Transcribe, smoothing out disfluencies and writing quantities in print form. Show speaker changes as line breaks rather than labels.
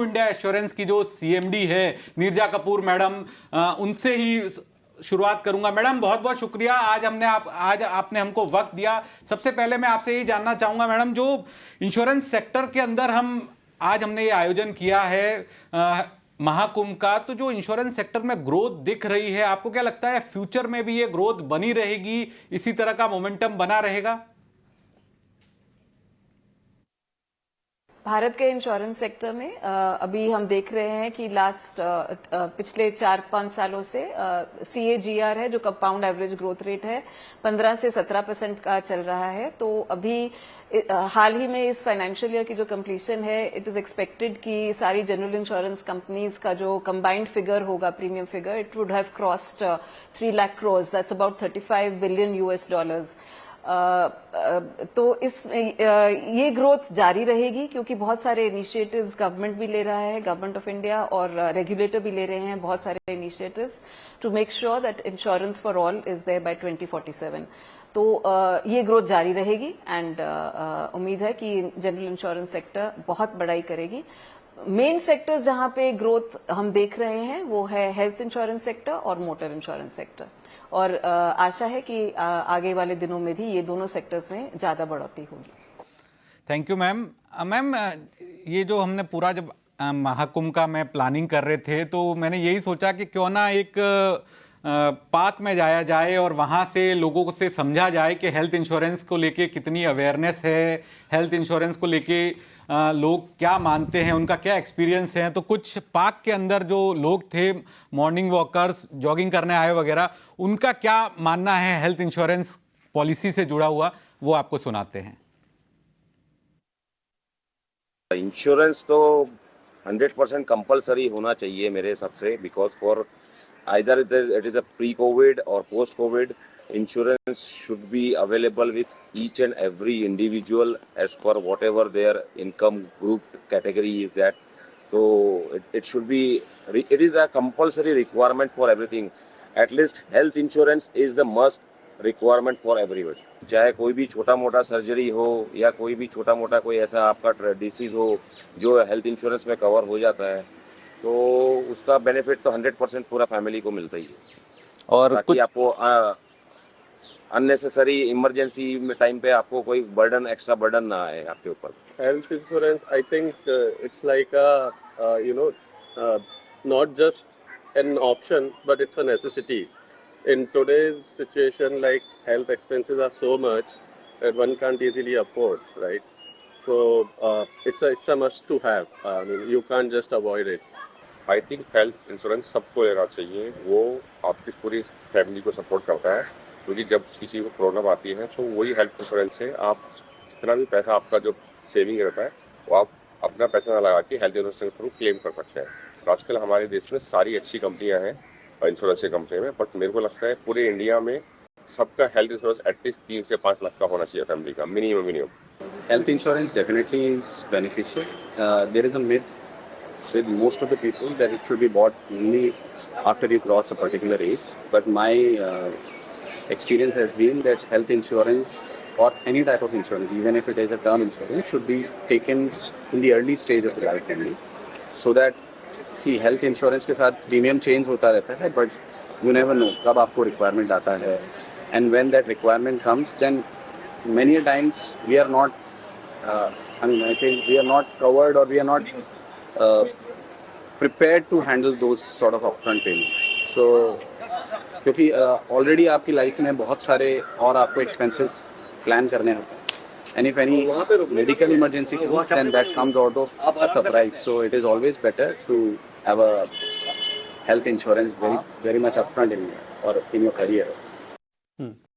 India assurance की जो CMD है नीरजा कपूर मैडम, उनसे ही शुरुआत करूंगा। मैडम बहुत बहुत शुक्रिया, आज आपने हमको वक्त दिया। सबसे पहले मैं आपसे यही जानना चाहूंगा मैडम, जो इंश्योरेंस सेक्टर के अंदर हमने ये आयोजन किया है महाकुंभ का, तो जो इंश्योरेंस सेक्टर में ग्रोथ दिख रही है, आपको क्या लगता है फ्यूचर में भी ये ग्रोथ बनी रहेगी, इसी तरह का मोमेंटम बना रहेगा?
भारत के इंश्योरेंस सेक्टर में अभी हम देख रहे हैं कि पिछले 4-5 सालों से CAGR है, जो कंपाउंड एवरेज ग्रोथ रेट है, 15 से 17% का चल रहा है। तो अभी हाल ही में इस फाइनेंशियल ईयर की जो कंप्लीशन है, इट इज एक्सपेक्टेड कि सारी जनरल इंश्योरेंस कंपनीज का जो कंबाइंड फिगर होगा, premium figure, it would have crossed 3 lakh crore, that's about $35 billion. तो ये ग्रोथ जारी रहेगी, क्योंकि बहुत सारे इनिशिएटिव्स गवर्नमेंट भी ले रहा है, गवर्नमेंट ऑफ इंडिया और रेगुलेटर भी ले रहे हैं बहुत सारे initiatives to make sure that insurance for all is there by 2047। तो ये ग्रोथ जारी रहेगी एंड उम्मीद है कि जनरल इंश्योरेंस सेक्टर बहुत बढ़ाई करेगी। मेन सेक्टर्स जहां पे ग्रोथ हम देख रहे हैं वो है हेल्थ इंश्योरेंस सेक्टर और मोटर इंश्योरेंस सेक्टर, और आशा है कि आगे वाले दिनों में भी ये दोनों सेक्टर्स में ज्यादा बढ़ोतरी होगी।
Thank you ma'am. मैम, ये जो हमने पूरा जब महाकुंभ का मैं प्लानिंग कर रहे थे, तो मैंने यही सोचा कि क्यों ना एक पार्क में जाया जाए और वहाँ से लोगों से समझा जाए कि हेल्थ इंश्योरेंस को लेके कितनी अवेयरनेस है, हेल्थ इंश्योरेंस को लेके लोग क्या मानते हैं, उनका क्या एक्सपीरियंस है। तो कुछ पार्क के अंदर जो लोग थे, मॉर्निंग वॉकर्स, जॉगिंग करने आए वगैरह, उनका क्या मानना है हेल्थ इंश्योरेंस पॉलिसी से जुड़ा हुआ, वो आपको सुनाते हैं।
इंश्योरेंस तो 100% कंपलसरी होना चाहिए मेरे हिसाब से, because for either it is a pre-COVID or post-COVID, insurance should be available with each and every individual as per whatever their income group category is that. So it should be, it is a compulsory requirement for everything. At least health insurance is the must requirement for everyone. चाहे कोई भी छोटा मोटा surgery हो या कोई भी छोटा मोटा कोई ऐसा आपका डिसीज हो जो हेल्थ इंश्योरेंस में कवर हो जाता है, तो उसका बेनिफिट तो 100% पूरा फैमिली को मिलता ही है। और ताकि आपको अननेसेसरी इमरजेंसी में टाइम पे आपको कोई बर्डन, एक्स्ट्रा बर्डन ना आए आपके ऊपर।
Health insurance, I think it's like not just an option, but it's a necessity. In today's situation, like health expenses are so much that one can't easily afford, right? So it's a must to have. I mean, you can't just avoid it.
I think health insurance सबको लेना चाहिए, वो आपकी पूरी family को support करता है, क्योंकि जब किसी को प्रॉब्लम आती है तो वही हेल्थ इंश्योरेंस से आप जितना भी पैसा आपका जो सेविंग रहता है वो आप अपना पैसा ना लगा के हेल्थ इंश्योरेंस के थ्रू क्लेम कर सकते हैं। तो आजकल हमारे देश में सारी अच्छी कंपनियां हैं इंश्योरेंस की कंपनी में, बट मेरे को लगता है पूरे इंडिया में सबका हेल्थ इंश्योरेंस एटलीस्ट 3 से 5 लाख का होना चाहिए फैमिली का, minimum.
Health insurance definitely is beneficial. There is a myth with most of the people that it should be bought only after you cross a particular age. But my experience has been that health insurance or any type of insurance, even if it is a term insurance, should be taken in the early stage of the life only. So that, see, health insurance के साथ premium change होता रहता है, but you never know कब आपको requirement आता है. And when that requirement comes, then many times we are not, I think we are not covered, or we are not prepared to handle those sort of upfront payments. So क्योंकि already आपकी life में बहुत सारे और आपको expenses plan करने होते हैं, and if any medical emergency comes, then that comes out of a surprise. So it is always better to have a health insurance very much upfront in your career.